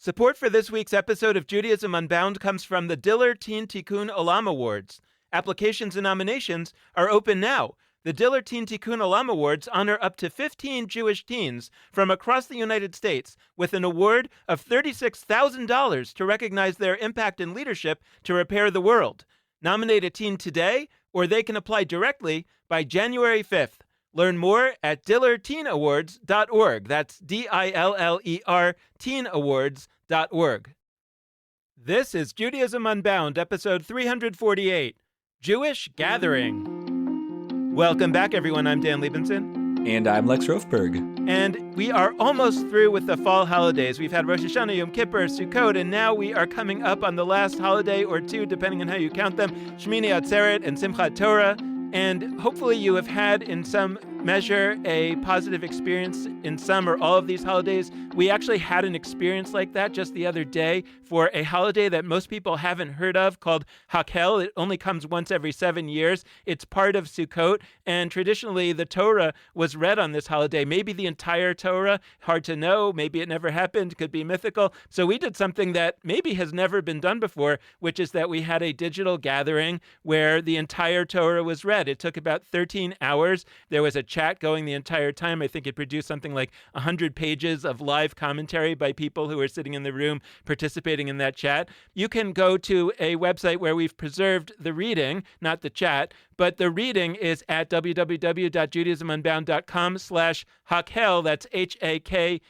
Support for this week's episode of Judaism Unbound comes from the Diller Teen Tikkun Olam Awards. Applications and nominations are open now. The Diller Teen Tikkun Olam Awards honor up to 15 Jewish teens from across the United States with an award of $36,000 to recognize their impact and leadership to repair the world. Nominate a teen today, or they can apply directly by January 5th. Learn more at dillerteenawards.org. That's DILLER teenawards.org. This is Judaism Unbound, episode 348, Jewish Gathering. Welcome back, everyone. I'm Dan Liebenson. And I'm Lex Rofberg. And we are almost through with the fall holidays. We've had Rosh Hashanah, Yom Kippur, Sukkot, and now we are coming up on the last holiday or two, depending on how you count them, Shmini Atzeret and Simchat Torah. And hopefully you have had, in some measure, a positive experience in some or all of these holidays. We actually had an experience like that just the other day for a holiday that most people haven't heard of called Hakel. It only comes once every 7 years. It's part of Sukkot, and traditionally the Torah was read on this holiday. Maybe the entire Torah, hard to know. Maybe it never happened, could be mythical. So we did something that maybe has never been done before, which is that we had a digital gathering where the entire Torah was read. It took about 13 hours. There was a chat going the entire time. I think it produced something like 100 pages of live commentary by people who were sitting in the room participating in that chat. You can go to a website where we've preserved the reading, not the chat, but the reading is at www.judaismunbound.com/Hakhel. That's HAKHEL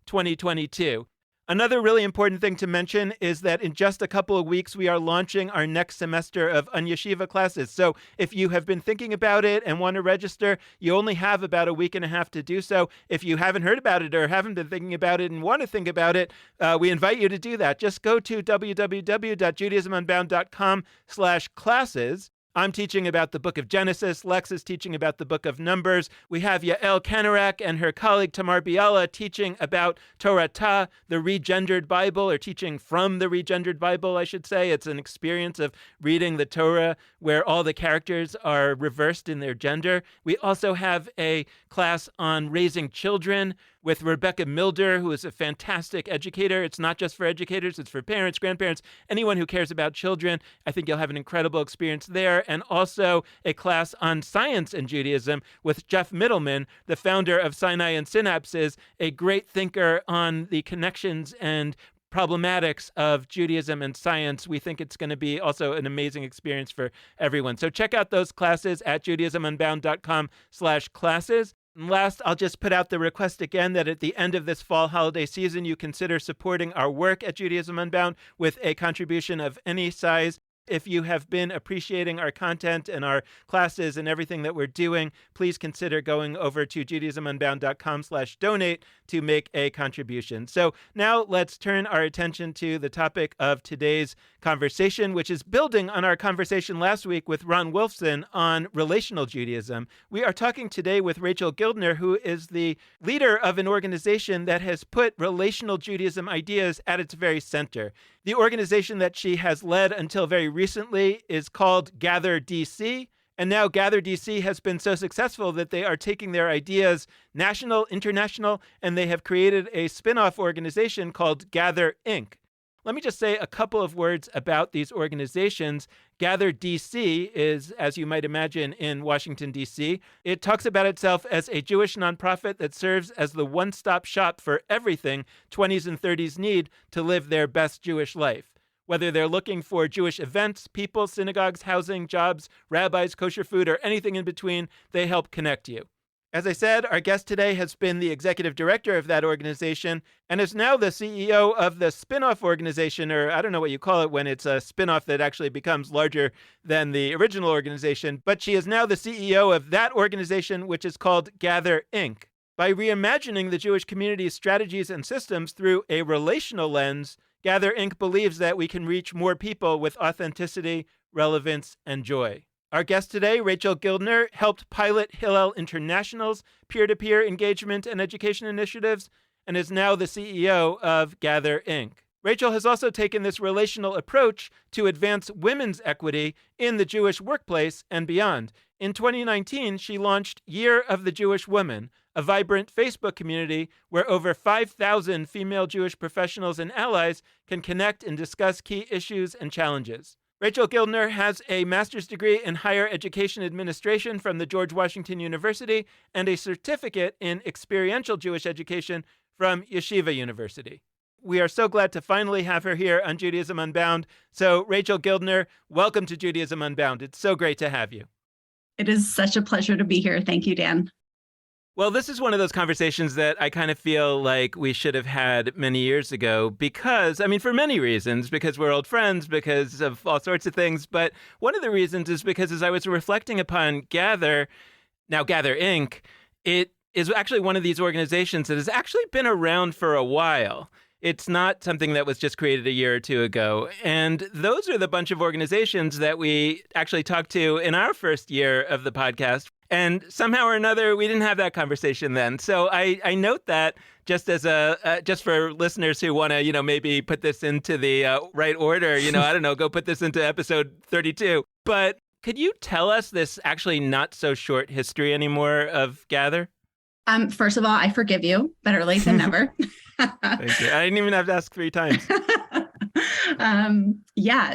2022. Another really important thing to mention is that in just a couple of weeks, we are launching our next semester of Unyeshiva classes. So if you have been thinking about it and want to register, you only have about a week and a half to do so. If you haven't heard about it or haven't been thinking about it and want to think about it, we invite you to do that. Just go to www.judaismunbound.com/classes. I'm teaching about the book of Genesis. Lex is teaching about the book of Numbers. We have Yael Kanarak and her colleague Tamar Biala teaching about Torah Ta, the regendered Bible, or teaching from the regendered Bible, I should say. It's an experience of reading the Torah where all the characters are reversed in their gender. We also have a class on raising children with Rebecca Milder, who is a fantastic educator. It's not just for educators, it's for parents, grandparents, anyone who cares about children. I think you'll have an incredible experience there. And also a class on science and Judaism with Jeff Middleman, the founder of Sinai and Synapses, a great thinker on the connections and problematics of Judaism and science. We think it's going to be also an amazing experience for everyone. So check out those classes at judaismunbound.com/classes. And last, I'll just put out the request again that at the end of this fall holiday season, you consider supporting our work at Judaism Unbound with a contribution of any size. If you have been appreciating our content and our classes and everything that we're doing, please consider going over to judaismunbound.com/donate to make a contribution. So now let's turn our attention to the topic of today's conversation, which is building on our conversation last week with Ron Wolfson on relational Judaism. We are talking today with Rachel Gildiner, who is the leader of an organization that has put relational Judaism ideas at its very center. The organization that she has led until very recently is called Gather DC. And now Gather DC has been so successful that they are taking their ideas national, international, and they have created a spin-off organization called Gather Inc. Let me just say a couple of words about these organizations. Gather DC is, as you might imagine, in Washington, D.C. It talks about itself as a Jewish nonprofit that serves as the one-stop shop for everything 20s and 30s need to live their best Jewish life. Whether they're looking for Jewish events, people, synagogues, housing, jobs, rabbis, kosher food, or anything in between, they help connect you. As I said, our guest today has been the executive director of that organization and is now the CEO of the spin-off organization, or I don't know what you call it when it's a spin-off that actually becomes larger than the original organization, but she is now the CEO of that organization, which is called Gather Inc. By reimagining the Jewish community's strategies and systems through a relational lens, Gather Inc. believes that we can reach more people with authenticity, relevance, and joy. Our guest today, Rachel Gildiner, helped pilot Hillel International's peer-to-peer engagement and education initiatives and is now the CEO of Gather Inc. Rachel has also taken this relational approach to advance women's equity in the Jewish workplace and beyond. In 2019, she launched Year of the Jewish Woman, a vibrant Facebook community where over 5,000 female Jewish professionals and allies can connect and discuss key issues and challenges. Rachel Gildiner has a master's degree in higher education administration from the George Washington University and a certificate in experiential Jewish education from Yeshiva University. We are so glad to finally have her here on Judaism Unbound. So, Rachel Gildiner, welcome to Judaism Unbound. It's so great to have you. It is such a pleasure to be here. Thank you, Dan. Well, this is one of those conversations that I kind of feel like we should have had many years ago because, for many reasons, because we're old friends, because of all sorts of things. But one of the reasons is because as I was reflecting upon Gather, now Gather Inc., it is actually one of these organizations that has actually been around for a while. It's not something that was just created a year or two ago. And those are the bunch of organizations that we actually talked to in our first year of the podcast. And somehow or another, we didn't have that conversation then. So I note that just as just for listeners who want to, maybe put this into the right order, I don't know, go put this into episode 32. But could you tell us this actually not so short history anymore of Gather? First of all, I forgive you. Better late than never. Thank you. I didn't even have to ask 3 times.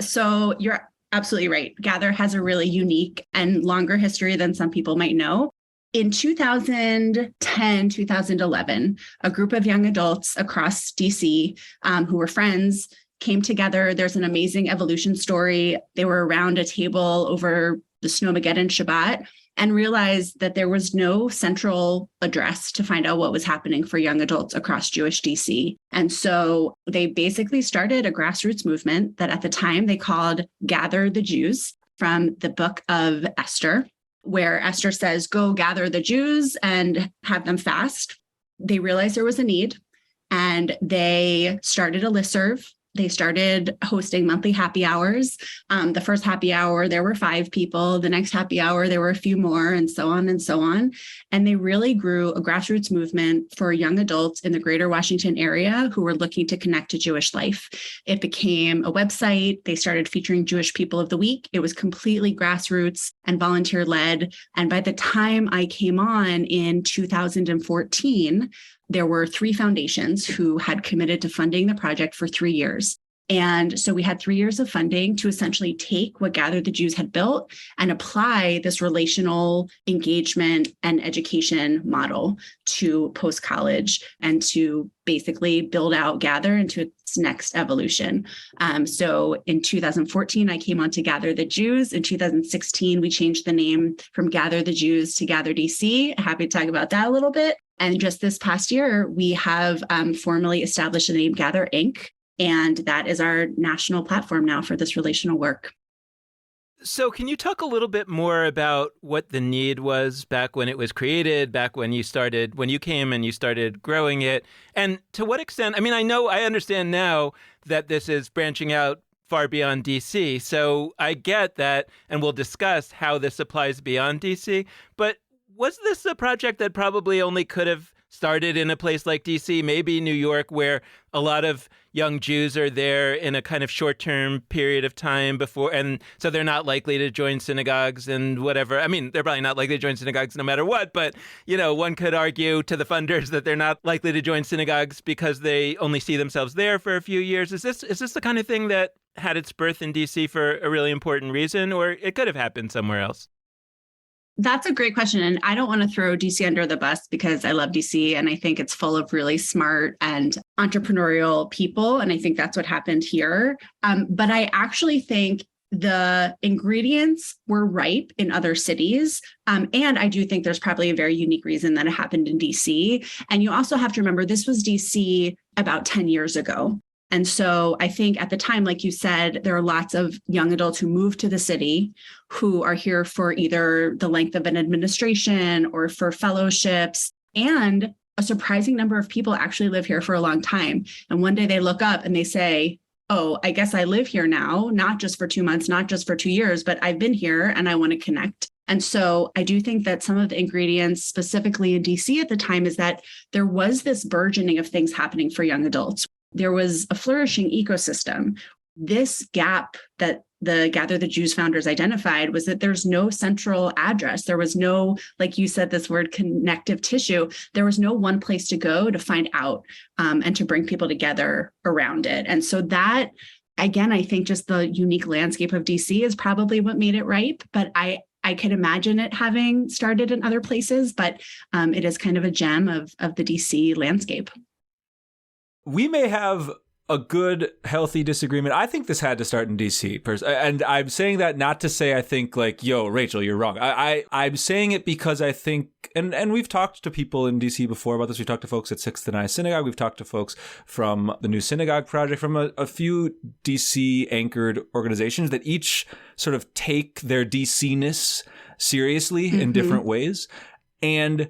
So you're absolutely right. Gather has a really unique and longer history than some people might know. In 2010, 2011, a group of young adults across DC who were friends came together. There's an amazing evolution story. They were around a table over the Snowmageddon Shabbat and realized that there was no central address to find out what was happening for young adults across Jewish DC. And so they basically started a grassroots movement that at the time they called Gather the Jews, from the book of Esther, where Esther says, go gather the Jews and have them fast. They realized there was a need and they started a listserv. They started hosting monthly happy hours. The first happy hour, there were 5 people. The next happy hour, there were a few more, and so on and so on. And they really grew a grassroots movement for young adults in the greater Washington area who were looking to connect to Jewish life. It became a website. They started featuring Jewish People of the Week. It was completely grassroots and volunteer-led. And by the time I came on in 2014, there were 3 foundations who had committed to funding the project for 3 years. And so we had 3 years of funding to essentially take what Gather the Jews had built and apply this relational engagement and education model to post-college and to basically build out Gather into its next evolution. So in 2014, I came on to Gather the Jews. In 2016, we changed the name from Gather the Jews to Gather DC. Happy to talk about that a little bit. And just this past year, we have formally established the name Gather Inc., and that is our national platform now for this relational work. So can you talk a little bit more about what the need was back when it was created, back when you came and you started growing it? And to what extent, I understand now that this is branching out far beyond DC. So I get that, and we'll discuss how this applies beyond DC. But was this a project that probably only could have started in a place like DC, maybe New York, where a lot of young Jews are there in a kind of short-term period of time before, and so they're not likely to join synagogues and whatever. They're probably not likely to join synagogues no matter what, but, one could argue to the funders that they're not likely to join synagogues because they only see themselves there for a few years. Is this the kind of thing that had its birth in DC for a really important reason, or it could have happened somewhere else? That's a great question. And I don't want to throw DC under the bus because I love DC and I think it's full of really smart and entrepreneurial people. And I think that's what happened here. But I actually think the ingredients were ripe in other cities. And I do think there's probably a very unique reason that it happened in DC. And you also have to remember, this was DC about 10 years ago. And so I think at the time, like you said, there are lots of young adults who move to the city who are here for either the length of an administration or for fellowships. And a surprising number of people actually live here for a long time. And one day they look up and they say, oh, I guess I live here now, not just for 2 months, not just for 2 years, but I've been here and I want to connect. And so I do think that some of the ingredients specifically in DC at the time is that there was this burgeoning of things happening for young adults. there was a flourishing ecosystem. This gap that the Gather the Jews founders identified was that there's no central address. There was no, like you said, this word connective tissue. There was no one place to go to find out and to bring people together around it. And so that, again, I think just the unique landscape of DC is probably what made it ripe. But I could imagine it having started in other places, but it is kind of a gem of the DC landscape. We may have a good, healthy disagreement. I think this had to start in DC. And I'm saying that not to say I think like, yo, Rachel, you're wrong. I'm saying it because I think, and we've talked to people in DC before about this. We've talked to folks at 6th and I Synagogue. We've talked to folks from the New Synagogue Project, from a few DC anchored organizations that each sort of take their DC-ness seriously in different ways. And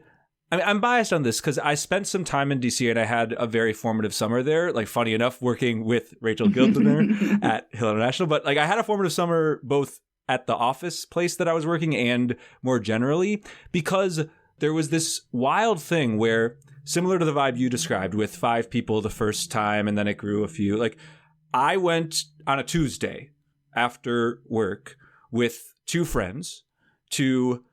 I mean, I'm biased on this because I spent some time in DC and I had a very formative summer there. Like, funny enough, working with Rachel Gildiner at Hill International. But like, I had a formative summer both at the office place that I was working and more generally, because there was this wild thing where, similar to the vibe you described with 5 people the first time and then it grew a few. Like, I went on a Tuesday after work with 2 friends to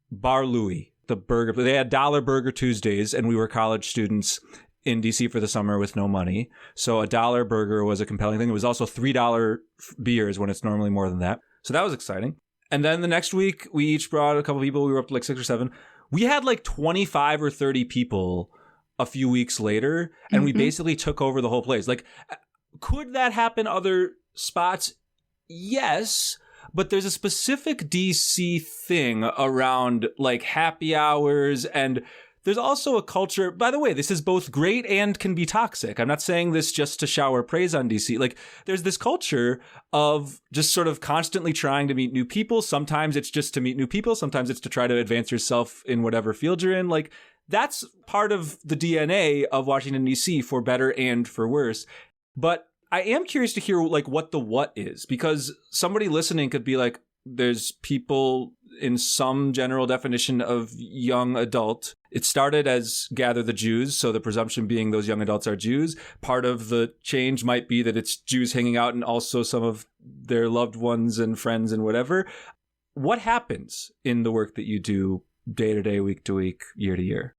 Bar Louie, the burger. They had $1 Burger Tuesdays, and we were college students in DC for the summer with no money. So a $1 burger was a compelling thing. It was also $3 beers when it's normally more than that. So that was exciting. And then the next week, we each brought a couple people. We were up to like 6 or 7. We had like 25 or 30 people a few weeks later, and we basically took over the whole place. Like, could that happen other spots? Yes. But there's a specific DC thing around like happy hours, and there's also a culture. By the way, this is both great and can be toxic. I'm not saying this just to shower praise on DC. Like, there's this culture of just sort of constantly trying to meet new people. Sometimes it's just to meet new people. Sometimes it's to try to advance yourself in whatever field you're in. Like, that's part of the DNA of Washington, DC, for better and for worse. But I am curious to hear like what the what is, because somebody listening could be like, there's people in some general definition of young adult. It started as Gather the Jews, so the presumption being those young adults are Jews. Part of the change might be that it's Jews hanging out and also some of their loved ones and friends and whatever. What happens in the work that you do day to day, week to week, year to year?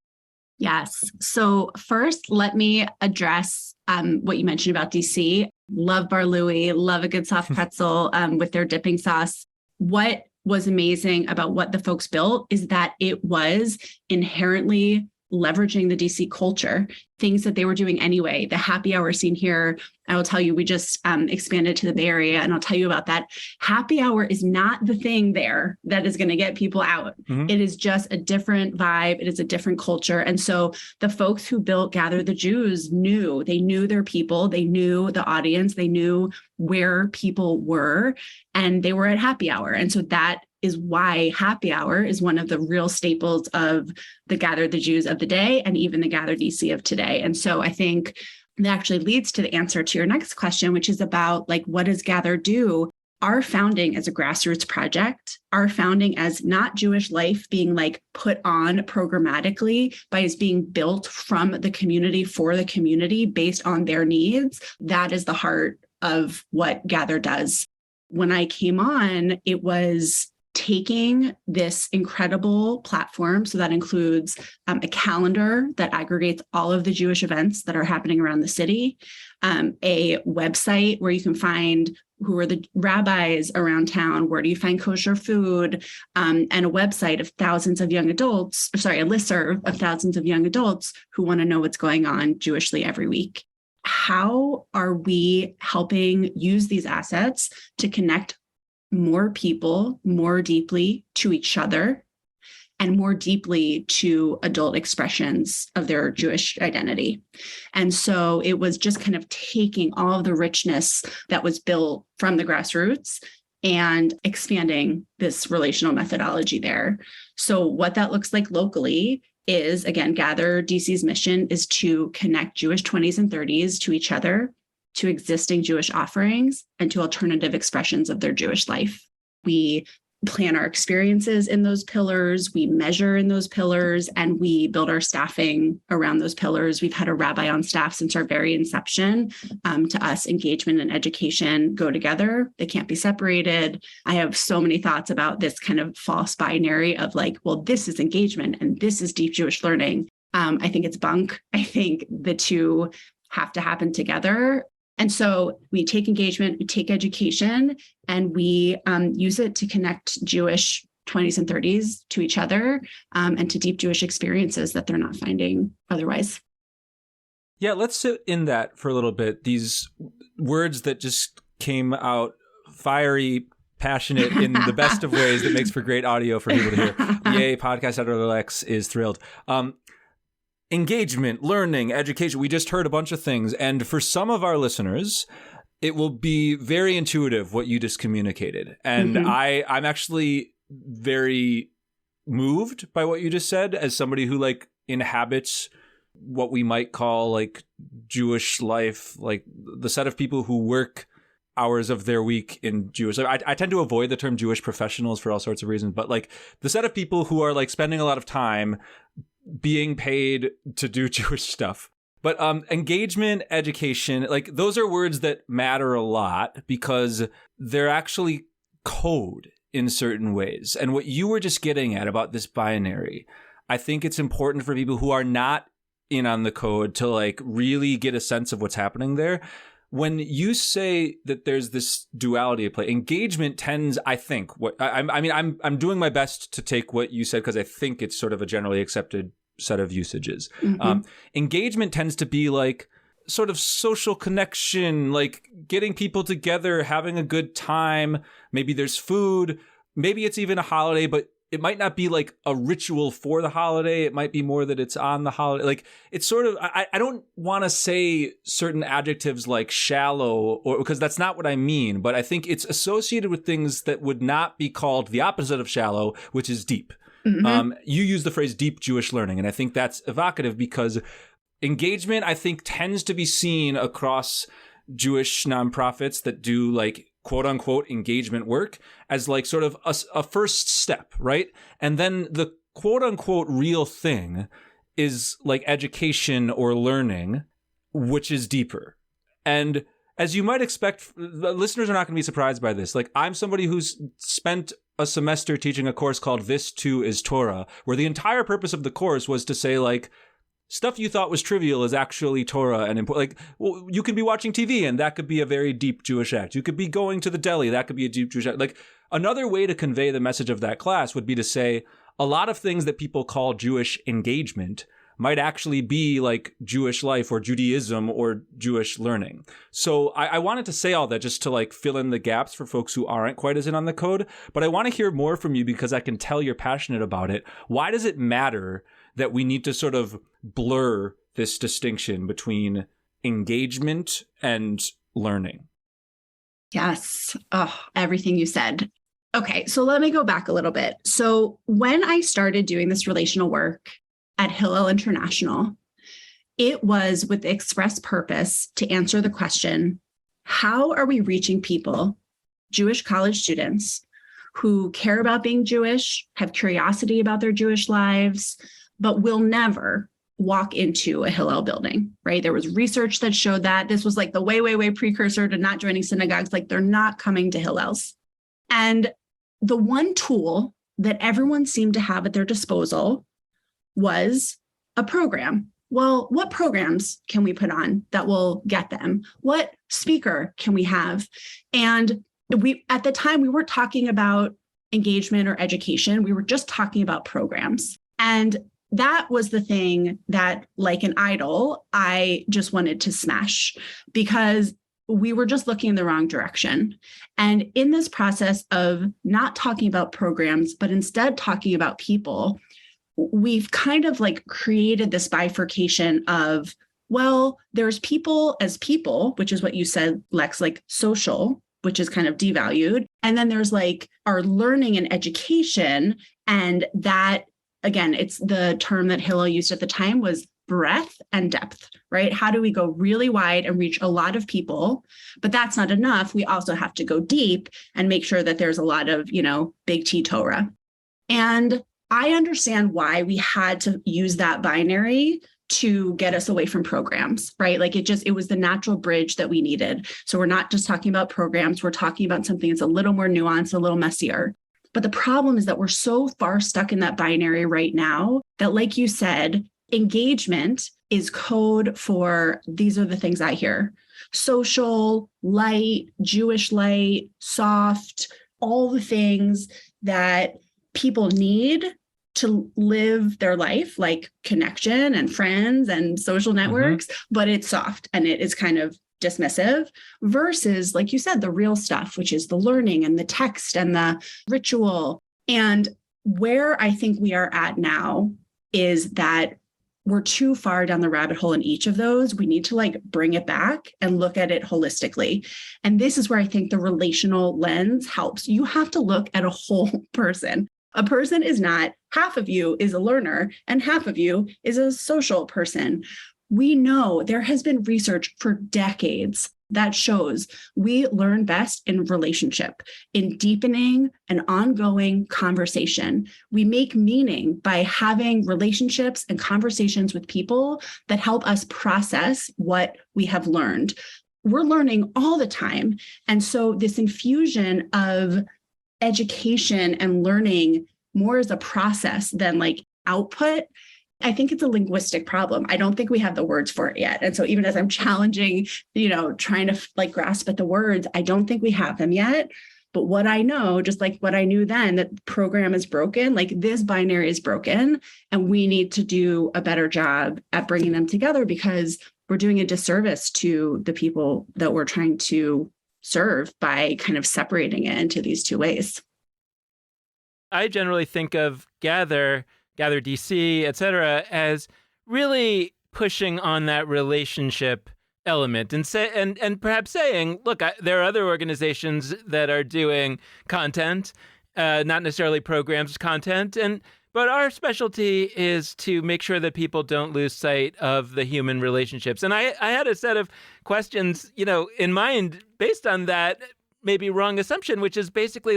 Yes. So first, let me address what you mentioned about DC. Love Bar Louie, love a good soft pretzel with their dipping sauce. What was amazing about what the folks built is that it was inherently leveraging the DC culture, things that they were doing anyway. The happy hour scene here, I will tell you, we just expanded to the Bay Area, and I'll tell you about that. Happy hour is not the thing there that is going to get people out. It is just a different vibe. It is a different culture. And so the folks who built Gather the Jews knew their people, they knew the audience, they knew where people were, and they were at happy hour. And so that is why happy hour is one of the real staples of the Gather the Jews of the day and even the Gather DC of today. And so I think that actually leads to the answer to your next question, which is about like, what does Gather do? Our founding as a grassroots project, our founding as not Jewish life being like put on programmatically, but as being built from the community for the community based on their needs. That is the heart of what Gather does. When I came on, it was taking this incredible platform. So that includes a calendar that aggregates all of the Jewish events that are happening around the city, a website where you can find who are the rabbis around town, where do you find kosher food, and a website of thousands of young adults, a listserv of thousands of young adults who want to know what's going on Jewishly every week. How are we helping use these assets to connect more people more deeply to each other and more deeply to adult expressions of their Jewish identity? And so it was just kind of taking all of the richness that was built from the grassroots and expanding this relational methodology there. So what that looks like locally is, again, Gather DC's mission is to connect Jewish 20s and 30s to each other, to existing Jewish offerings, and to alternative expressions of their Jewish life. We plan our experiences in those pillars, we measure in those pillars, and we build our staffing around those pillars. We've had a rabbi on staff since our very inception. To us, engagement and education go together. They can't be separated. I have so many thoughts about this kind of false binary of like, well, this is engagement and this is deep Jewish learning. I think it's bunk. I think the two have to happen together. And so we take engagement, we take education, and we use it to connect Jewish 20s and 30s to each other and to deep Jewish experiences that they're not finding otherwise. Yeah, let's sit in that for a little bit. These words that just came out fiery, passionate in the best of ways that makes for great audio for people to hear. Yay, podcast editor Lex is thrilled. Engagement, learning, education. We just heard a bunch of things. And for some of our listeners, it will be very intuitive what you just communicated. And I'm actually very moved by what you just said as somebody who like inhabits what we might call like Jewish life, like the set of people who work hours of their week in Jewish life. I tend to avoid the term Jewish professionals for all sorts of reasons, but like the set of people who are like spending a lot of time being paid to do Jewish stuff. But engagement, education, like those are words that matter a lot because they're actually code in certain ways. And what you were just getting at about this binary, I think it's important for people who are not in on the code to like really get a sense of what's happening there. When you say that there's this duality at play, engagement tends, I think, I'm doing my best to take what you said because I think it's sort of a generally accepted set of usages. Engagement tends to be like sort of social connection, like getting people together, having a good time. Maybe there's food. Maybe it's even a holiday, but it might not be like a ritual for the holiday. It might be more that it's on the holiday. Like it's sort of, I don't want to say certain adjectives like shallow or because that's not what I mean, but I think it's associated with things that would not be called the opposite of shallow, which is deep. You use the phrase deep Jewish learning, and I think that's evocative because engagement, I think, tends to be seen across Jewish nonprofits that do like quote unquote engagement work as like sort of a first step, right? And then the quote unquote real thing is like education or learning, which is deeper. And as you might expect, the listeners are not going to be surprised by this. Like I'm somebody who's spent a semester teaching a course called This Too is Torah, where the entire purpose of the course was to say like, stuff you thought was trivial is actually Torah and important. Like, well, you can be watching TV and that could be a very deep Jewish act. You could be going to the deli. That could be a deep Jewish act. Like another way to convey the message of that class would be to say a lot of things that people call Jewish engagement might actually be like Jewish life or Judaism or Jewish learning. So I wanted to say all that just to like fill in the gaps for folks who aren't quite as in on the code. But I want to hear more from you because I can tell you're passionate about it. Why does it matter that we need to sort of blur this distinction between engagement and learning? Yes. Oh, everything you said. Okay, so let me go back a little bit. So when I started doing this relational work at Hillel International, it was with the express purpose to answer the question, how are we reaching people, Jewish college students, who care about being Jewish, have curiosity about their Jewish lives, but will never walk into a Hillel building, right? There was research that showed that this was like the way precursor to not joining synagogues. Like they're not coming to Hillels. And the one tool that everyone seemed to have at their disposal was a program. Well, what programs can we put on that will get them? What speaker can we have? And at the time, we weren't talking about engagement or education. We were just talking about programs. And that was the thing that, like an idol, I just wanted to smash because we were just looking in the wrong direction. And in this process of not talking about programs, but instead talking about people, we've kind of like created this bifurcation of, well, there's people as people, which is what you said, Lex, like social, which is kind of devalued. And then there's like our learning and education. And that, again, it's the term that Hillel used at the time was breadth and depth, right? How do we go really wide and reach a lot of people? But that's not enough. We also have to go deep and make sure that there's a lot of, big T Torah. And I understand why we had to use that binary to get us away from programs, right? Like it was the natural bridge that we needed. So we're not just talking about programs, we're talking about something that's a little more nuanced, a little messier. But the problem is that we're so far stuck in that binary right now that, like you said, engagement is code for these are the things I hear: social, light, Jewish light, soft, all the things that people need to live their life, like connection and friends and social networks, but it's soft and it is kind of dismissive, versus, like you said, the real stuff, which is the learning and the text and the ritual. And where I think we are at now is that we're too far down the rabbit hole in each of those. We need to bring it back and look at it holistically. And this is where I think the relational lens helps. You have to look at a whole person. A person is not half of you is a learner and half of you is a social person. We know there has been research for decades that shows we learn best in relationship, in deepening an ongoing conversation. We make meaning by having relationships and conversations with people that help us process what we have learned. We're learning all the time. And so this infusion of education and learning more as a process than output, I think it's a linguistic problem. I don't think we have the words for it yet. And so even as I'm challenging, trying to grasp at the words, I don't think we have them yet. But what I know, just like what I knew then, that the program is broken, this binary is broken, and we need to do a better job at bringing them together, because we're doing a disservice to the people that we're trying to serve by kind of separating it into these two ways. I generally think of Gather DC, et cetera, as really pushing on that relationship element and perhaps saying, look, there are other organizations that are doing content, not necessarily programs content, but our specialty is to make sure that people don't lose sight of the human relationships. And I had a set of questions, in mind based on that maybe wrong assumption, which is basically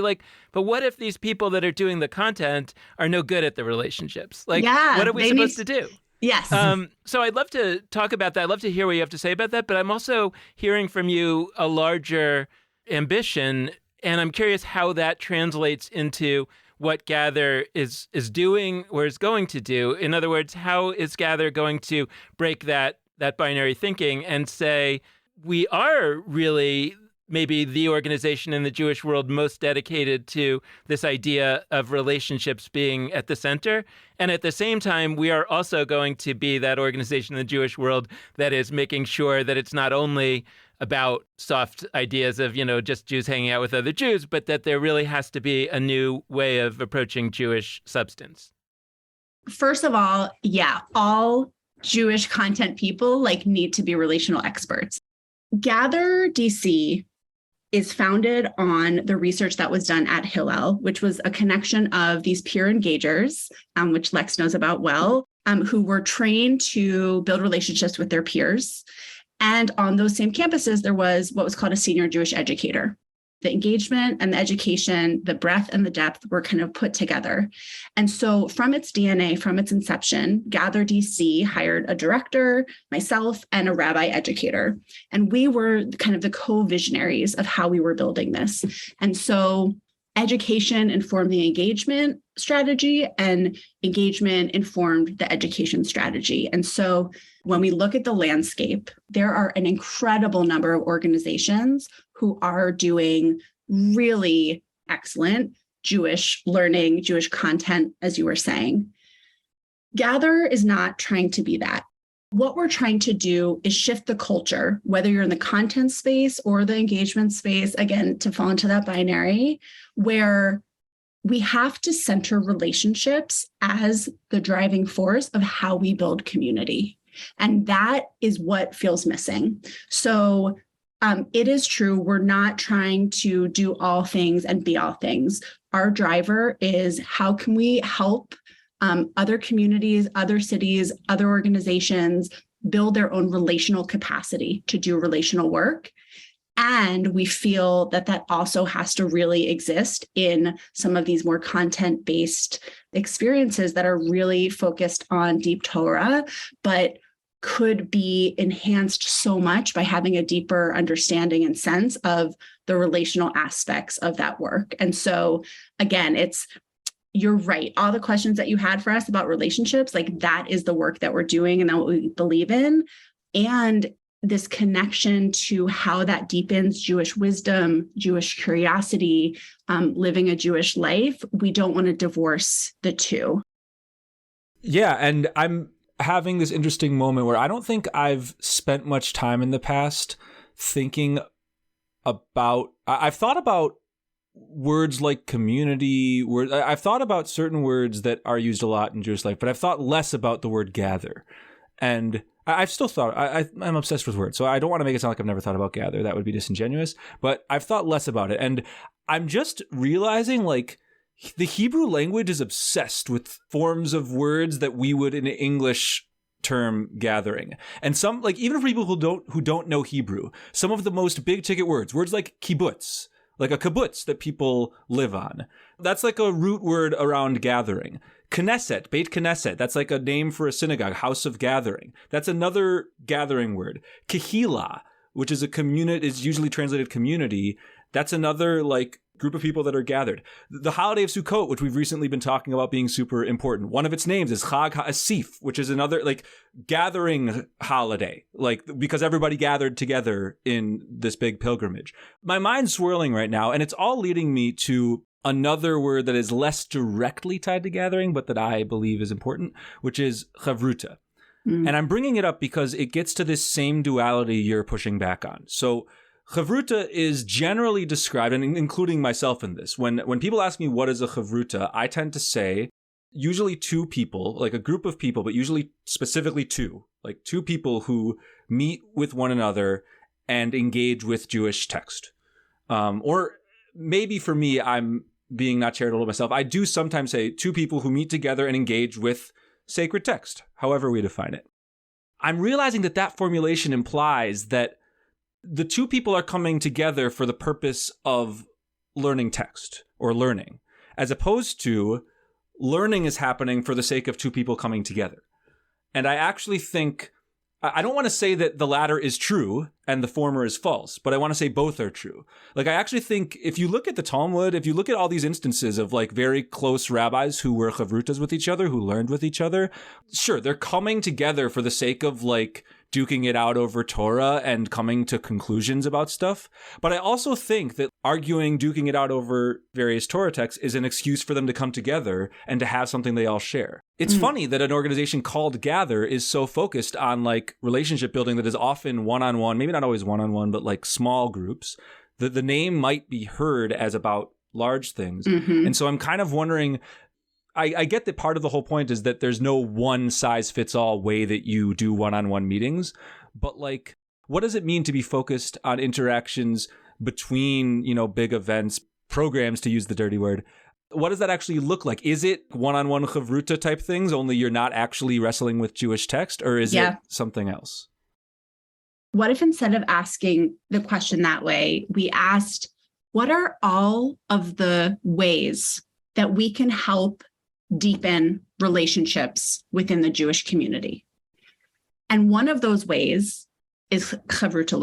but what if these people that are doing the content are no good at the relationships? What are we supposed to do? Yes. So I'd love to talk about that. I'd love to hear what you have to say about that. But I'm also hearing from you a larger ambition, and I'm curious how that translates into what Gather is doing or is going to do. In other words, how is Gather going to break that binary thinking and say, we are really maybe the organization in the Jewish world most dedicated to this idea of relationships being at the center. And at the same time, we are also going to be that organization in the Jewish world that is making sure that it's not only about soft ideas of, just Jews hanging out with other Jews, but that there really has to be a new way of approaching Jewish substance. First of all, all Jewish content people need to be relational experts. Gather DC is founded on the research that was done at Hillel, which was a connection of these peer engagers, which Lex knows about well, who were trained to build relationships with their peers. And on those same campuses, there was what was called a senior Jewish educator. The engagement and the education, the breadth and the depth were kind of put together. And so from its DNA, from its inception, Gather DC hired a director, myself, and a rabbi educator. And we were kind of the co-visionaries of how we were building this. And so education informed the engagement strategy, and engagement informed the education strategy. And so when we look at the landscape, there are an incredible number of organizations who are doing really excellent Jewish learning, Jewish content, as you were saying. Gather is not trying to be that. What we're trying to do is shift the culture, whether you're in the content space or the engagement space, again, to fall into that binary, where we have to center relationships as the driving force of how we build community. And that is what feels missing. So it is true, we're not trying to do all things and be all things. Our driver is how can we help Other communities, other cities, other organizations build their own relational capacity to do relational work. And we feel that that also has to really exist in some of these more content-based experiences that are really focused on deep Torah, but could be enhanced so much by having a deeper understanding and sense of the relational aspects of that work. And so, again, you're right. All the questions that you had for us about relationships, like that is the work that we're doing and that what we believe in. And this connection to how that deepens Jewish wisdom, Jewish curiosity, living a Jewish life. We don't want to divorce the two. Yeah, and I'm having this interesting moment where I don't think I've spent much time in the past thinking about, I've thought about words like community, I've thought about certain words that are used a lot in Jewish life, but I've thought less about the word gather. And I've still thought, I'm obsessed with words, so I don't want to make it sound like I've never thought about gather. That would be disingenuous, but I've thought less about it. And I'm just realizing, like, the Hebrew language is obsessed with forms of words that we would in an English term gathering. And some, like, even for people who don't know Hebrew, some of the most big ticket words like kibbutz, like a kibbutz that people live on. That's like a root word around gathering. Knesset, Beit Knesset, that's like a name for a synagogue, house of gathering. That's another gathering word. Kehila, which is is usually translated community. That's another like group of people that are gathered. The holiday of Sukkot, which we've recently been talking about being super important. One of its names is Chag HaAsif, which is another like gathering holiday, like because everybody gathered together in this big pilgrimage. My mind's swirling right now, and it's all leading me to another word that is less directly tied to gathering, but that I believe is important, which is chavruta. And I'm bringing it up because it gets to this same duality you're pushing back on. So chavruta is generally described, and including myself in this, when people ask me what is a chavruta, I tend to say usually two people, like a group of people, but usually specifically two, like two people who meet with one another and engage with Jewish text. Or maybe for me, I'm being not charitable myself. I do sometimes say two people who meet together and engage with sacred text, however we define it. I'm realizing that formulation implies that the two people are coming together for the purpose of learning text or learning, as opposed to learning is happening for the sake of two people coming together. And I actually think, I don't want to say that the latter is true and the former is false, but I want to say both are true. Like, I actually think if you look at the Talmud, if you look at all these instances of like very close rabbis who were chavrutas with each other, who learned with each other, sure, they're coming together for the sake of like duking it out over Torah and coming to conclusions about stuff. But I also think that arguing, duking it out over various Torah texts is an excuse for them to come together and to have something they all share. It's funny that an organization called Gather is so focused on like relationship building that is often one-on-one, maybe not always one-on-one, but like small groups. The name might be heard as about large things. And so I'm kind of wondering, I get that part of the whole point is that there's no one size fits all way that you do one-on-one meetings, but like, what does it mean to be focused on interactions between, big events, programs, to use the dirty word? What does that actually look like? Is it one-on-one chavruta type things, only you're not actually wrestling with Jewish text, or is it something else? What if instead of asking the question that way, we asked, what are all of the ways that we can help deepen relationships within the Jewish community? And one of those ways is chavruta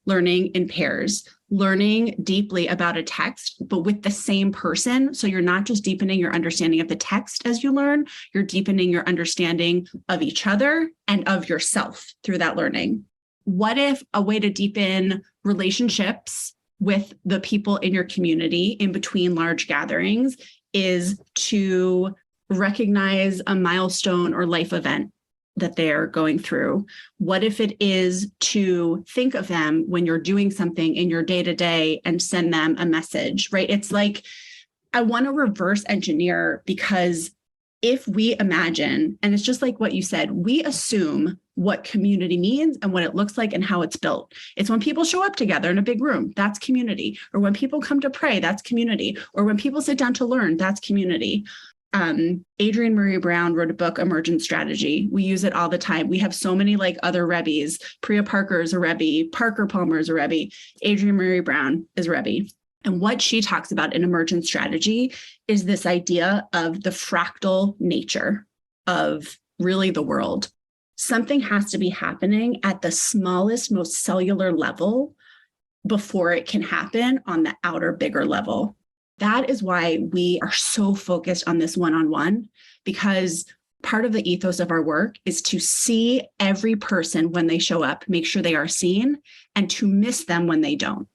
learning in pairs, learning deeply about a text, but with the same person. So you're not just deepening your understanding of the text as you learn, you're deepening your understanding of each other and of yourself through that learning. What if a way to deepen relationships with the people in your community in between large gatherings is to recognize a milestone or life event that they're going through? What if it is to think of them when you're doing something in your day-to-day and send them a message, right? It's like, I want to reverse engineer, because if we imagine, and it's just like what you said, we assume what community means and what it looks like and how it's built. It's when people show up together in a big room, that's community. Or when people come to pray, that's community. Or when people sit down to learn, that's community. Adrienne Marie Brown wrote a book, Emergent Strategy. We use it all the time. We have so many like other Rebbes. Priya Parker is a Rebbe. Parker Palmer is a Rebbe. Adrienne Marie Brown is a Rebbe. And what she talks about in Emergent Strategy is this idea of the fractal nature of really the world. Something has to be happening at the smallest, most cellular level before it can happen on the outer, bigger level. That is why we are so focused on this one-on-one, because part of the ethos of our work is to see every person when they show up, make sure they are seen, and to miss them when they don't.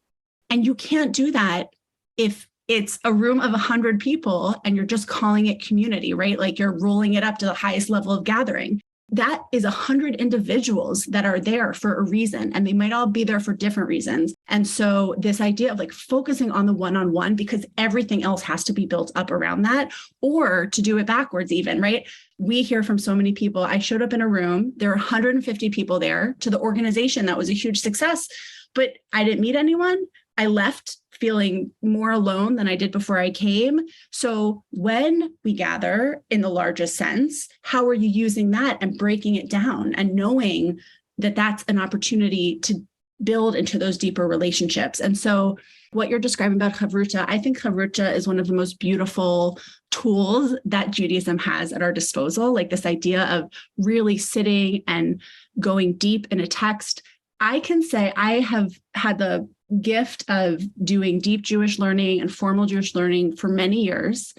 And you can't do that if it's a room of 100 people and you're just calling it community, right? Like you're rolling it up to the highest level of gathering. That is 100 individuals that are there for a reason, and they might all be there for different reasons. And so this idea of like focusing on the one-on-one, because everything else has to be built up around that, or to do it backwards even, right? We hear from so many people. I showed up in a room, there were 150 people there to the organization that was a huge success, but I didn't meet anyone. I left feeling more alone than I did before I came. So when we gather in the largest sense, how are you using that and breaking it down and knowing that that's an opportunity to build into those deeper relationships? And so what you're describing about Chavruta, I think Chavruta is one of the most beautiful tools that Judaism has at our disposal, like this idea of really sitting and going deep in a text. I can say I have had the gift of doing deep Jewish learning and formal Jewish learning for many years.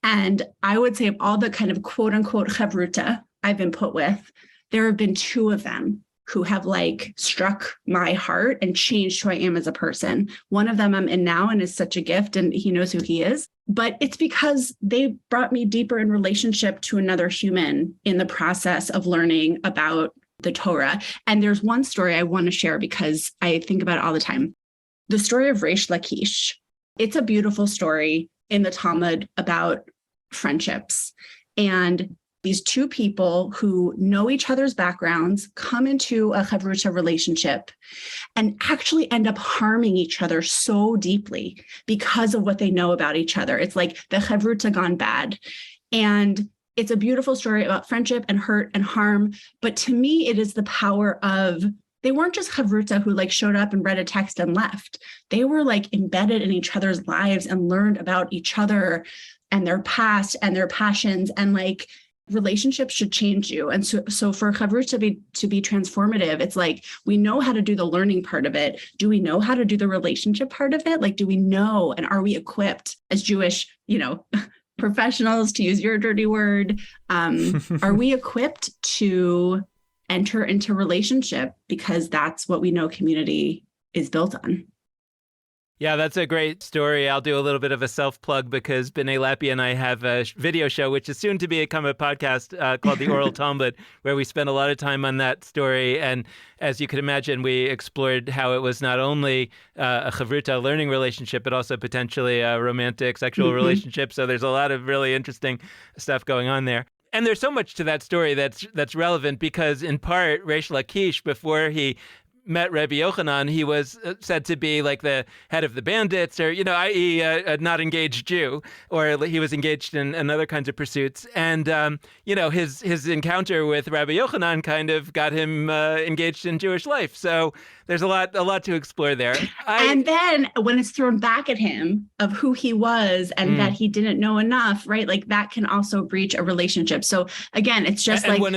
And I would say of all the kind of quote unquote chavruta I've been put with, there have been two of them who have like struck my heart and changed who I am as a person. One of them I'm in now and is such a gift, and he knows who he is. But it's because they brought me deeper in relationship to another human in the process of learning about the Torah. And there's one story I want to share because I think about it all the time. The story of Reish Lakish. It's a beautiful story in the Talmud about friendships. And these two people who know each other's backgrounds come into a chavruta relationship and actually end up harming each other so deeply because of what they know about each other. It's like the chavruta gone bad. And it's a beautiful story about friendship and hurt and harm. But to me, it is the power of, they weren't just chavruta who like showed up and read a text and left. They were like embedded in each other's lives and learned about each other and their past and their passions, and like relationships should change you. And so for chavruta to be transformative, it's like, we know how to do the learning part of it. Do we know how to do the relationship part of it? Like, do we know, and are we equipped as Jewish, professionals, to use your dirty word, are we equipped to enter into relationship, because that's what we know community is built on? Yeah, that's a great story. I'll do a little bit of a self-plug because B'nai Lappi and I have a video show, which is soon to become a podcast called The Oral Talmud, where we spend a lot of time on that story. And as you can imagine, we explored how it was not only a chavruta learning relationship, but also potentially a romantic sexual relationship. So there's a lot of really interesting stuff going on there. And there's so much to that story that's relevant because, in part, Reish Lakish, before he met Rabbi Yochanan, he was said to be like the head of the bandits, or, i.e. a not engaged Jew, or he was engaged in other kinds of pursuits. And, his encounter with Rabbi Yochanan kind of got him engaged in Jewish life. So there's a lot to explore there. And then when it's thrown back at him of who he was and that he didn't know enough, right? Like that can also breach a relationship. So again, it's just and one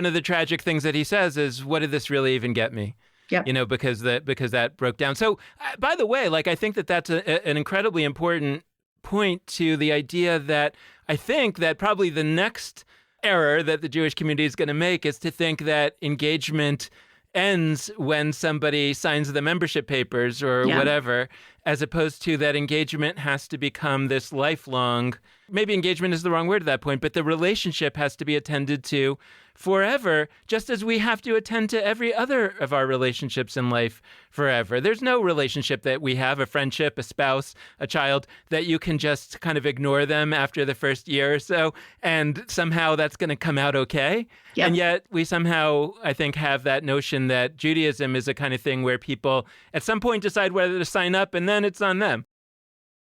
of the tragic things that he says is, what did this really even get me? Yep. Because that broke down. So, by the way, I think that's an incredibly important point to the idea that I think that probably the next error that the Jewish community is going to make is to think that engagement ends when somebody signs the membership papers or whatever, as opposed to that engagement has to become this lifelong, maybe engagement is the wrong word at that point, but the relationship has to be attended to forever, just as we have to attend to every other of our relationships in life forever. There's no relationship that we have, a friendship, a spouse, a child, that you can just kind of ignore them after the first year or so, and somehow that's going to come out okay. Yep. And yet we somehow, I think, have that notion that Judaism is a kind of thing where people at some point decide whether to sign up, and then it's on them.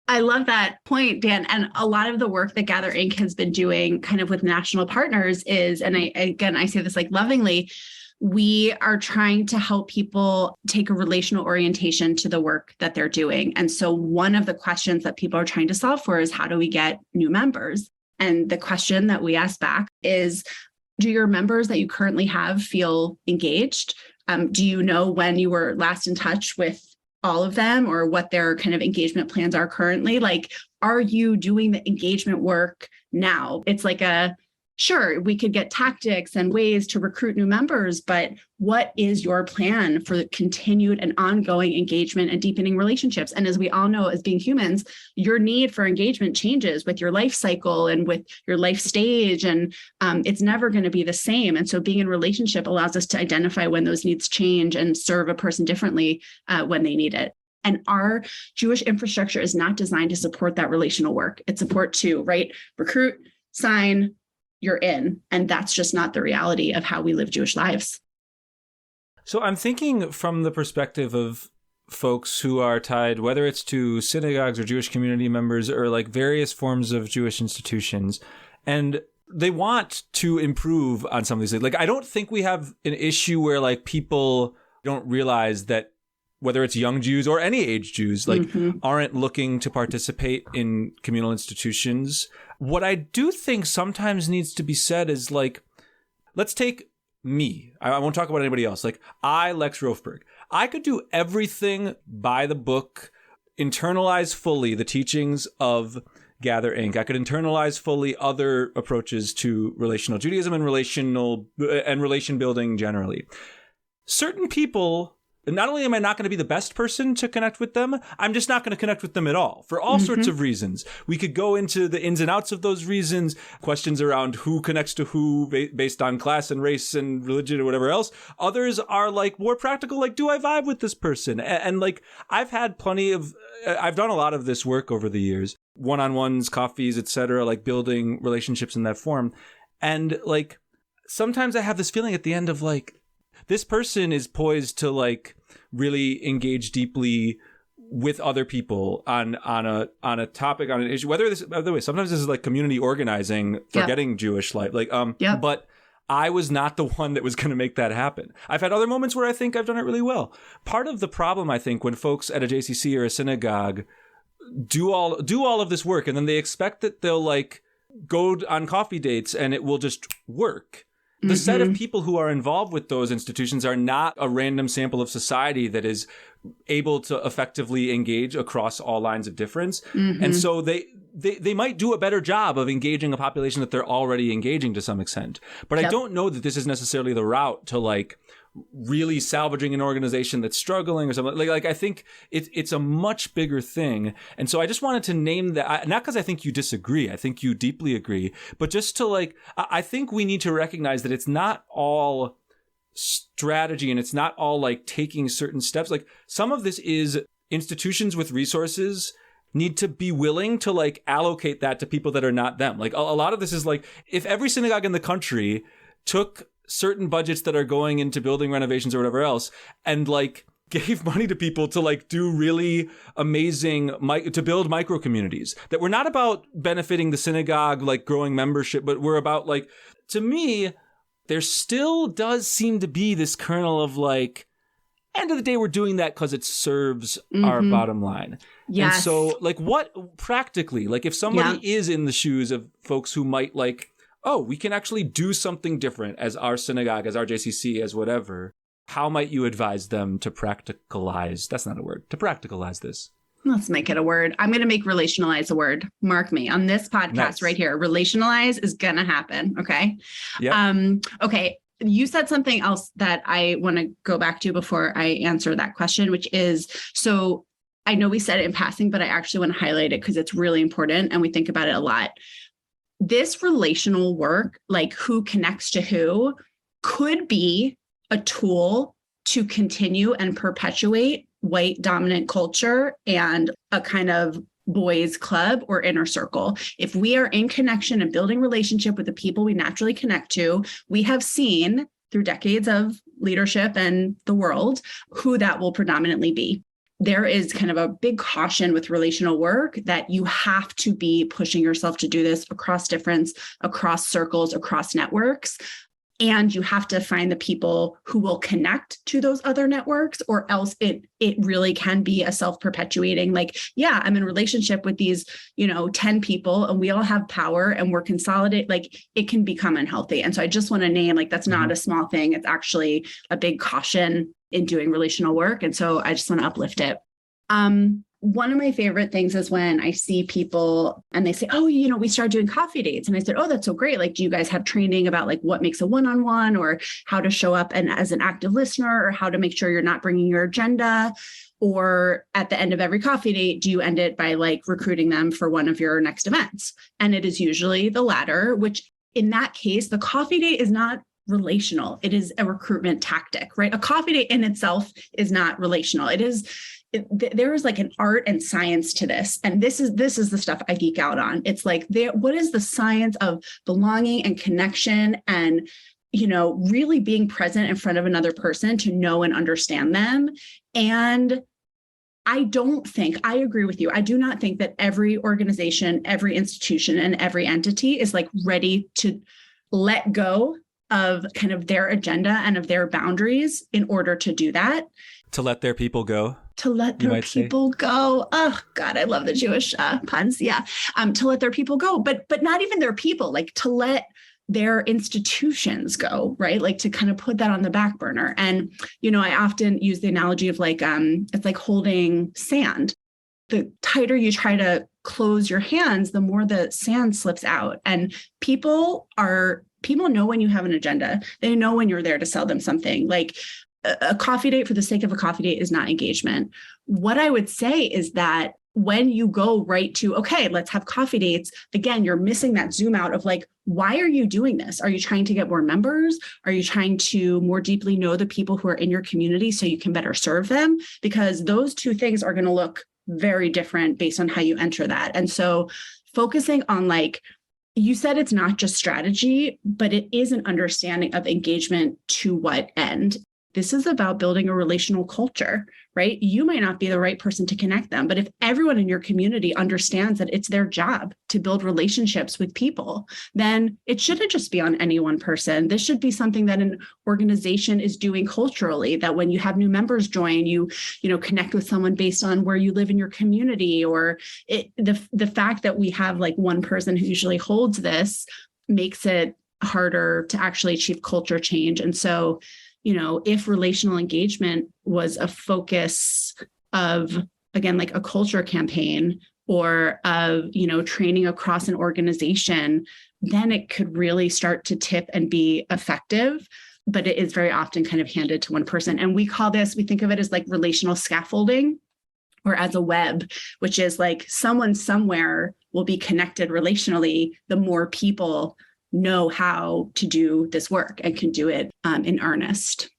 I love that point, Dan. And a lot of the work that Gather Inc. has been doing kind of with national partners is, and I say this like lovingly, we are trying to help people take a relational orientation to the work that they're doing. And so one of the questions that people are trying to solve for is, how do we get new members? And the question that we ask back is, do your members that you currently have feel engaged? Do you know when you were last in touch with all of them, or what their kind of engagement plans are currently? Like, are you doing the engagement work now? It's like sure, we could get tactics and ways to recruit new members, but what is your plan for continued and ongoing engagement and deepening relationships? And as we all know, as being humans, your need for engagement changes with your life cycle and with your life stage, and it's never going to be the same. And so being in relationship allows us to identify when those needs change and serve a person differently when they need it. And our Jewish infrastructure is not designed to support that relational work. It's support to, right? Recruit, sign, you're in. And that's just not the reality of how we live Jewish lives. So I'm thinking from the perspective of folks who are tied, whether it's to synagogues or Jewish community members or like various forms of Jewish institutions, and they want to improve on some of these things. Like, I don't think we have an issue where like people don't realize that whether it's young Jews or any age Jews, like aren't looking to participate in communal institutions. What I do think sometimes needs to be said is like, let's take me. I won't talk about anybody else. Like Lex Rofberg, I could do everything by the book, internalize fully the teachings of Gather Inc. I could internalize fully other approaches to relational Judaism and relation building generally. Certain people, not only am I not going to be the best person to connect with them, I'm just not going to connect with them at all for all sorts of reasons. We could go into the ins and outs of those reasons, questions around who connects to who based on class and race and religion or whatever else. Others are like more practical, like, do I vibe with this person? And like, I've done a lot of this work over the years, one-on-ones, coffees, etc., like building relationships in that form. And like, sometimes I have this feeling at the end of like, this person is poised to like really engage deeply with other people on a topic, on an issue. Whether this, by the way, sometimes this is like community organizing, forgetting Jewish life. Like, but I was not the one that was going to make that happen. I've had other moments where I think I've done it really well. Part of the problem, I think, when folks at a JCC or a synagogue do all of this work and then they expect that they'll like go on coffee dates and it will just work. The set of people who are involved with those institutions are not a random sample of society that is able to effectively engage across all lines of difference. And so they might do a better job of engaging a population that they're already engaging to some extent. But I don't know that this is necessarily the route to like really salvaging an organization that's struggling or something. Like I think it's a much bigger thing. And so I just wanted to name that, not because I think you disagree, I think you deeply agree, but just to like, I think we need to recognize that it's not all strategy and it's not all like taking certain steps. Like some of this is institutions with resources need to be willing to like allocate that to people that are not them. Like a lot of this is like, if every synagogue in the country took certain budgets that are going into building renovations or whatever else and like gave money to people to like do really amazing to build micro communities that were not about benefiting the synagogue, like growing membership, but were about like, to me, there still does seem to be this kernel of like, end of the day, we're doing that because it serves our bottom line. Yes. And so like what practically, like if somebody is in the shoes of folks who might like, oh, we can actually do something different as our synagogue, as our JCC, as whatever. How might you advise them to practicalize? That's not a word. To practicalize this. Let's make it a word. I'm going to make relationalize a word. Mark me on this podcast right here. Relationalize is going to happen. Okay. Yeah. Okay. You said something else that I want to go back to before I answer that question, which is, so I know we said it in passing, but I actually want to highlight it because it's really important and we think about it a lot. This relational work, like who connects to who, could be a tool to continue and perpetuate white dominant culture and a kind of boys club or inner circle. If we are in connection and building relationship with the people we naturally connect to, we have seen through decades of leadership and the world who that will predominantly be. there is kind of a big caution with relational work that you have to be pushing yourself to do this across difference, across circles, across networks. And you have to find the people who will connect to those other networks, or else it really can be a self-perpetuating, like, yeah, I'm in a relationship with these, 10 people and we all have power and we're consolidated, like it can become unhealthy. And so I just want to name, like, that's not a small thing. It's actually a big caution in doing relational work. And so I just want to uplift it. One of my favorite things is when I see people and they say, oh, we started doing coffee dates. And I said, oh, that's so great. Like, do you guys have training about like what makes a one-on-one, or how to show up and as an active listener, or how to make sure you're not bringing your agenda? Or at the end of every coffee date, do you end it by like recruiting them for one of your next events? And it is usually the latter, which in that case, the coffee date is not relational. It is a recruitment tactic, right? A coffee date in itself is not relational. There is like an art and science to this. And this is the stuff I geek out on. It's like, what is the science of belonging and connection and, really being present in front of another person to know and understand them. And I agree with you. I do not think that every organization, every institution, and every entity is like ready to let go of kind of their agenda and of their boundaries in order to do that. To let their people go. To let their people go. Oh God, I love the Jewish puns. Yeah, to let their people go, but not even their people. Like to let their institutions go, right? Like to kind of put that on the back burner. And I often use the analogy of like it's like holding sand. The tighter you try to close your hands, the more the sand slips out. And people know when you have an agenda. They know when you're there to sell them something. Like a coffee date for the sake of a coffee date is not engagement. What I would say is that when you go right to, okay, let's have coffee dates, again, you're missing that zoom out of like, why are you doing this? Are you trying to get more members? Are you trying to more deeply know the people who are in your community so you can better serve them? Because those two things are going to look very different based on how you enter that. And so focusing on like, you said it's not just strategy, but it is an understanding of engagement to what end. This is about building a relational culture, right? You might not be the right person to connect them, but if everyone in your community understands that it's their job to build relationships with people, then it shouldn't just be on any one person. This should be something that an organization is doing culturally, that when you have new members join, you connect with someone based on where you live in your community, or the fact that we have like one person who usually holds this makes it harder to actually achieve culture change. And so if relational engagement was a focus of, again, like a culture campaign or of, training across an organization, then it could really start to tip and be effective. But it is very often kind of handed to one person. And we think of it as like relational scaffolding, or as a web, which is like someone somewhere will be connected relationally, the more people know how to do this work and can do it in earnest.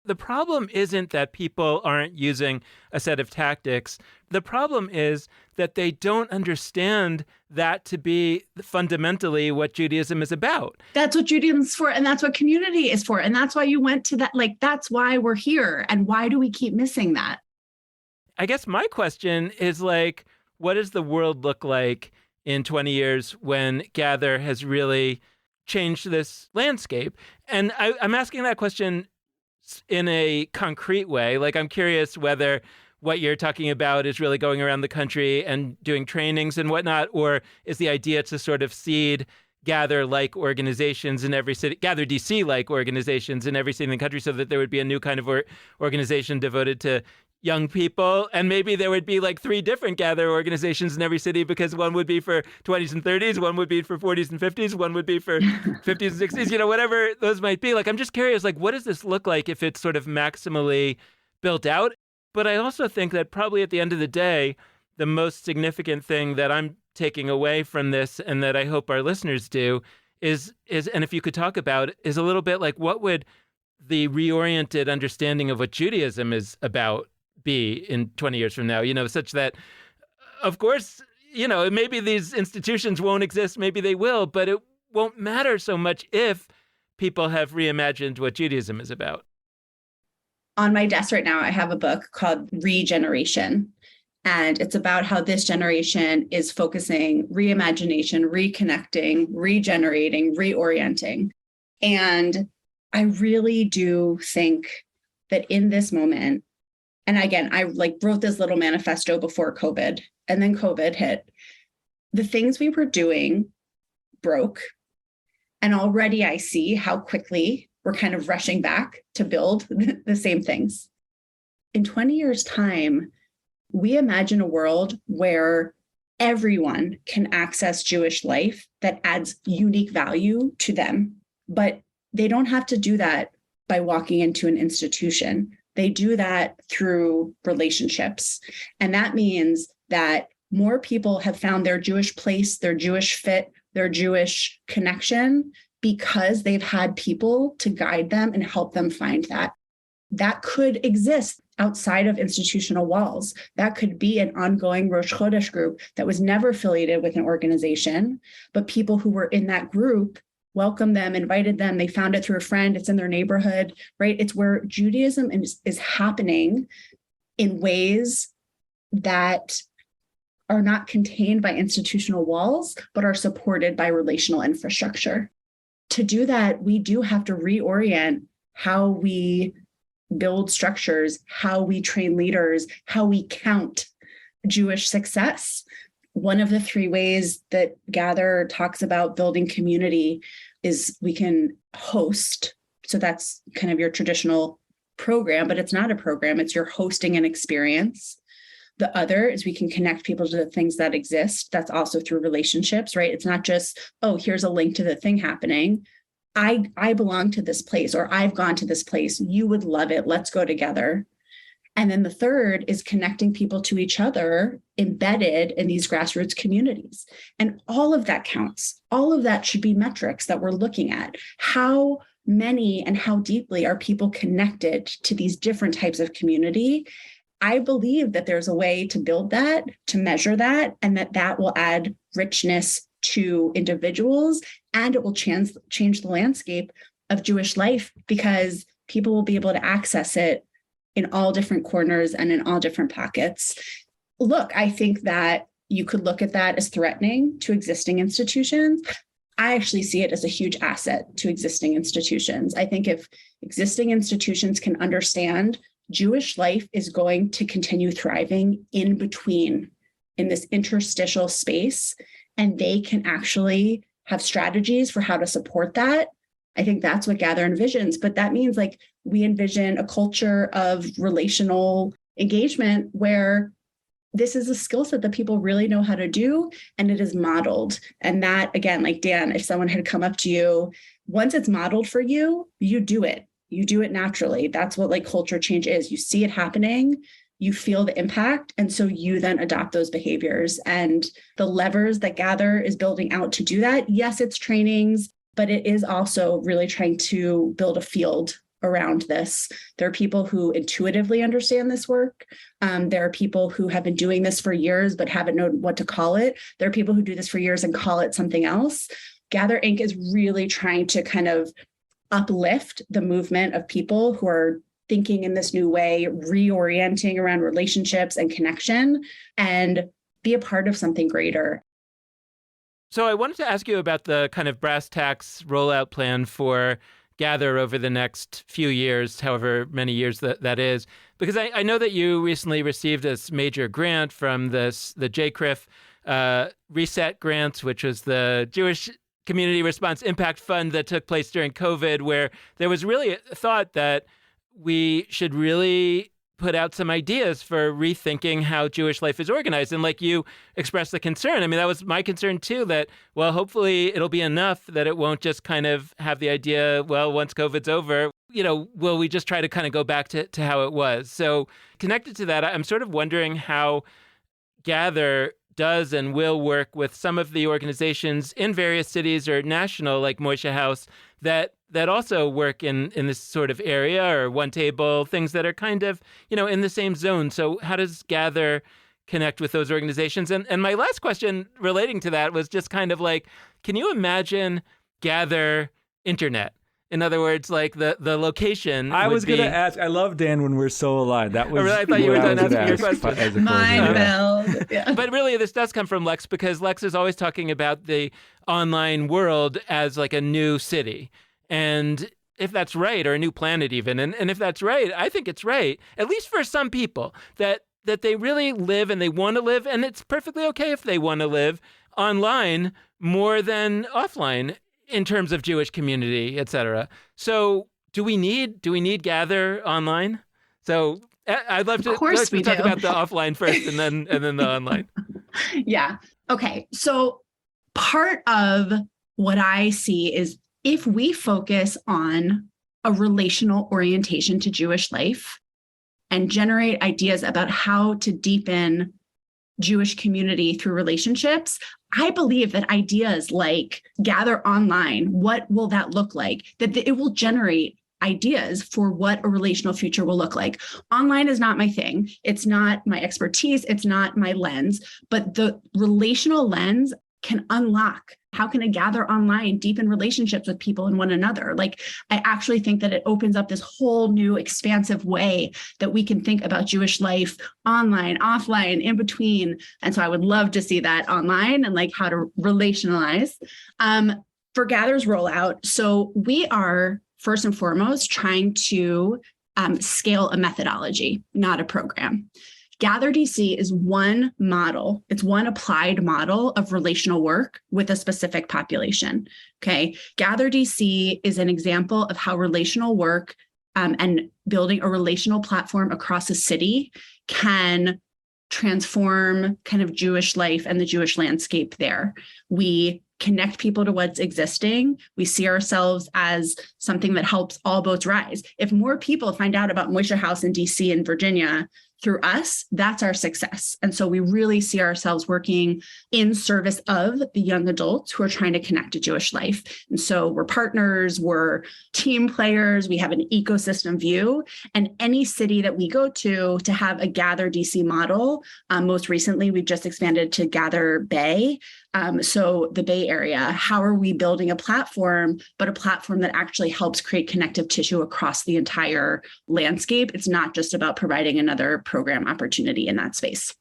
The problem isn't that people aren't using a set of tactics. The problem is that they don't understand that to be fundamentally what Judaism is about. That's what Judaism is for, and that's what community is for. And that's why you went to that. Like, that's why we're here. And why do we keep missing that? I guess my question is like, what does the world look like in 20 years when Gather has really changed this landscape? And I'm asking that question in a concrete way. Like, I'm curious whether what you're talking about is really going around the country and doing trainings and whatnot, or is the idea to sort of seed Gather-like organizations in every city, Gather DC-like organizations in every city in the country, so that there would be a new kind of organization devoted to young people, and maybe there would be like 3 different Gather organizations in every city, because one would be for 20s and 30s, one would be for 40s and 50s, one would be for 50s and 60s, whatever those might be. Like, I'm just curious, like, what does this look like if it's sort of maximally built out? But I also think that probably at the end of the day, the most significant thing that I'm taking away from this, and that I hope our listeners do, is and if you could talk about, is a little bit like, what would the reoriented understanding of what Judaism is about be in 20 years from now, such that, of course, maybe these institutions won't exist, maybe they will, but it won't matter so much if people have reimagined what Judaism is about. On my desk right now, I have a book called Regeneration. And it's about how this generation is focusing reimagination, reconnecting, regenerating, reorienting. And I really do think that in this moment, and again, I wrote this little manifesto before COVID, and then COVID hit. The things we were doing broke. And already I see how quickly we're kind of rushing back to build the same things. In 20 years' time, we imagine a world where everyone can access Jewish life that adds unique value to them, but they don't have to do that by walking into an institution. They do that through relationships. And that means that more people have found their Jewish place, their Jewish fit, their Jewish connection because they've had people to guide them and help them find that. That could exist outside of institutional walls. That could be an ongoing Rosh Chodesh group that was never affiliated with an organization, but people who were in that group welcomed them, invited them, they found it through a friend, it's in their neighborhood, right? It's where Judaism is happening in ways that are not contained by institutional walls, but are supported by relational infrastructure. To do that, we do have to reorient how we build structures, how we train leaders, how we count Jewish success. One of the three ways that Gather talks about building community is we can host. So that's kind of your traditional program, but it's not a program. It's you're hosting an experience. The other is we can connect people to the things that exist. That's also through relationships, right? It's not just, oh, here's a link to the thing happening. I belong to this place, or I've gone to this place. You would love it. Let's go together. And then the third is connecting people to each other embedded in these grassroots communities. And all of that counts. All of that should be metrics that we're looking at. How many and how deeply are people connected to these different types of community? I believe that there's a way to build that, to measure that, and that will add richness to individuals, and it will change the landscape of Jewish life because people will be able to access it in all different corners and in all different pockets. Look, I think that you could look at that as threatening to existing institutions. I actually see it as a huge asset to existing institutions. I think if existing institutions can understand Jewish life is going to continue thriving in between, in this interstitial space, and they can actually have strategies for how to support that. I think that's what Gather envisions. But that means we envision a culture of relational engagement where this is a skill set that people really know how to do, and it is modeled. And that, again, Dan, if someone had come up to you, once it's modeled for you, you do it. You do it naturally. That's what culture change is. You see it happening, you feel the impact, and so you then adopt those behaviors. And the levers that Gather is building out to do that, yes, it's trainings, but it is also really trying to build a field around this. There are people who intuitively understand this work. There are people who have been doing this for years, but haven't known what to call it. There are people who do this for years and call it something else. Gather Inc. is really trying to kind of uplift the movement of people who are thinking in this new way, reorienting around relationships and connection, and be a part of something greater. So I wanted to ask you about the kind of brass tacks rollout plan for Gather over the next few years, however many years that is, because I know that you recently received this major grant from the JCRIF Reset grants, which was the Jewish Community Response Impact Fund that took place during COVID, where there was really a thought that we should really put out some ideas for rethinking how Jewish life is organized. And you expressed the concern. I mean, that was my concern too, that, well, hopefully it'll be enough that it won't just kind of have the idea, well, once COVID's over, will we just try to kind of go back to how it was? So connected to that, I'm sort of wondering how Gather does and will work with some of the organizations in various cities or national, like Moishe House, that also work in this sort of area, or One Table, things that are kind of, in the same zone. So how does Gather connect with those organizations? And my last question relating to that was just kind of can you imagine Gather Internet? In other words, like the location. I would was going to be- ask. I love Dan when we're so aligned. That was. I thought you were what I done was gonna asking your ask question. as a closing. Mind Yeah. meld. Yeah. But really, this does come from Lex, because Lex is always talking about the online world as like a new city. And if that's right, or a new planet even, and if that's right, I think it's right, at least for some people, that they really live and they want to live, and it's perfectly okay if they want to live online more than offline in terms of Jewish community, etc. So do we need Gather online? So I'd love to, Of course let's we talk do. about the offline first and then the online. Yeah. Okay. So part of what I see is if we focus on a relational orientation to Jewish life and generate ideas about how to deepen Jewish community through relationships, I believe that ideas like Gather online, what will that look like? That it will generate ideas for what a relational future will look like. Online is not my thing. It's not my expertise. It's not my lens, but the relational lens can unlock. How can a Gather online deepen relationships with people and one another? Like, I actually think that it opens up this whole new expansive way that we can think about Jewish life online, offline, in between. And so I would love to see that online and like how to relationalize. For Gather's rollout, so we are first and foremost trying to scale a methodology, not a program. Gather DC is one model. It's one applied model of relational work with a specific population. Okay. Gather DC is an example of how relational work and building a relational platform across a city can transform kind of Jewish life and the Jewish landscape there. We connect people to what's existing. We see ourselves as something that helps all boats rise. If more people find out about Moishe House in DC and Virginia through us, that's our success. And so we really see ourselves working in service of the young adults who are trying to connect to Jewish life. And so we're partners, we're team players, we have an ecosystem view. And any city that we go to have a Gather DC model, most recently, we've just expanded to Gather Bay. So the Bay Area, how are we building a platform, but a platform that actually helps create connective tissue across the entire landscape? It's not just about providing another program opportunity in that space.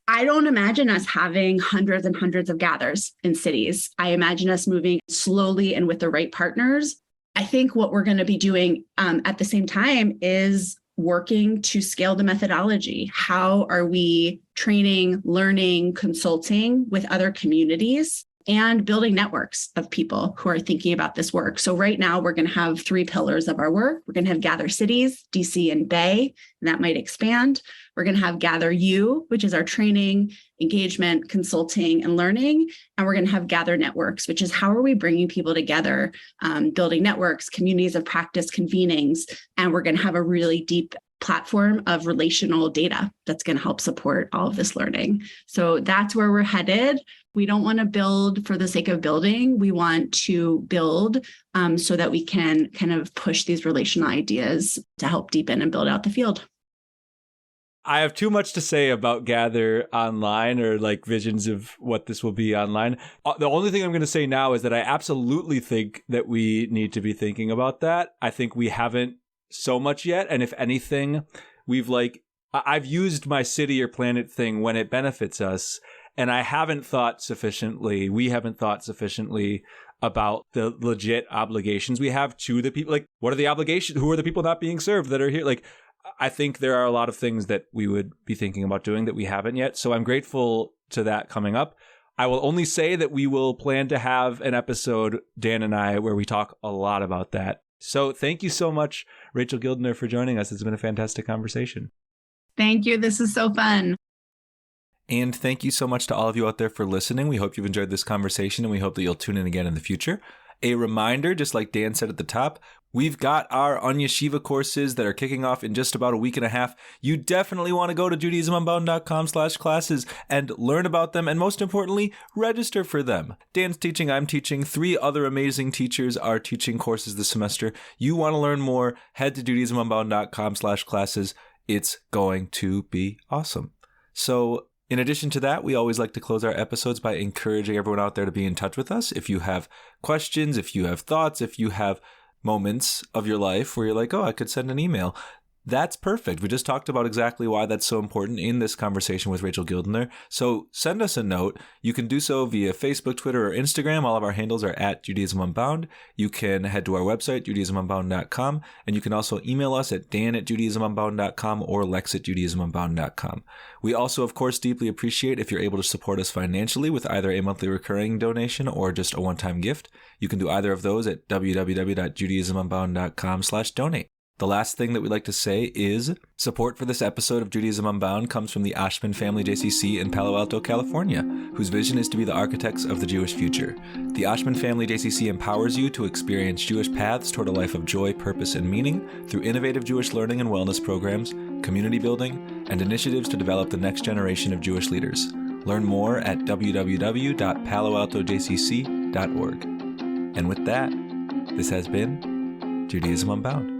I don't imagine us having hundreds and hundreds of Gathers in cities. I imagine us moving slowly and with the right partners. I think what we're going to be doing at the same time is working to scale the methodology. How are we training, learning, consulting with other communities and building networks of people who are thinking about this work? So right now we're going to have 3 pillars of our work. We're going to have Gather Cities, DC and Bay, and that might expand. We're going to have Gather U, which is our training, engagement, consulting, and learning. And we're going to have Gather Networks, which is how are we bringing people together, building networks, communities of practice, convenings. And we're going to have a really deep platform of relational data that's going to help support all of this learning. So that's where we're headed. We don't want to build for the sake of building. We want to build so that we can kind of push these relational ideas to help deepen and build out the field. I have too much to say about Gather online or like visions of what this will be online. The only thing I'm going to say now is that I absolutely think that we need to be thinking about that. I think we haven't so much yet. And if anything, I've used my city or planet thing when it benefits us. And we haven't thought sufficiently about the legit obligations we have to the people. Like, what are the obligations? Who are the people not being served that are here? Like, I think there are a lot of things that we would be thinking about doing that we haven't yet. So I'm grateful to that coming up. I will only say that we will plan to have an episode, Dan and I, where we talk a lot about that. So thank you so much, Rachel Gildiner, for joining us. It's been a fantastic conversation. Thank you. This is so fun. And thank you so much to all of you out there for listening. We hope you've enjoyed this conversation, and we hope that you'll tune in again in the future. A reminder, just like Dan said at the top, we've got our On Yeshiva courses that are kicking off in just about a week and a half. You definitely want to go to JudaismUnbound.com/classes and learn about them, and most importantly, register for them. Dan's teaching, I'm teaching, 3 other amazing teachers are teaching courses this semester. You want to learn more, head to JudaismUnbound.com/classes. It's going to be awesome. So, in addition to that, we always like to close our episodes by encouraging everyone out there to be in touch with us. If you have questions, if you have thoughts, if you have moments of your life where you're like, oh, I could send an email. That's perfect. We just talked about exactly why that's so important in this conversation with Rachel Gildiner. So send us a note. You can do so via Facebook, Twitter, or Instagram. All of our handles are at Judaism Unbound. You can head to our website, JudaismUnbound.com, and you can also email us at dan@JudaismUnbound.com or lex@JudaismUnbound.com. We also, of course, deeply appreciate if you're able to support us financially with either a monthly recurring donation or just a one-time gift. You can do either of those at www.JudaismUnbound.com/donate. The last thing that we'd like to say is support for this episode of Judaism Unbound comes from the Ashman Family JCC in Palo Alto, California, whose vision is to be the architects of the Jewish future. The Ashman Family JCC empowers you to experience Jewish paths toward a life of joy, purpose, and meaning through innovative Jewish learning and wellness programs, community building, and initiatives to develop the next generation of Jewish leaders. Learn more at www.paloaltojcc.org. And with that, this has been Judaism Unbound.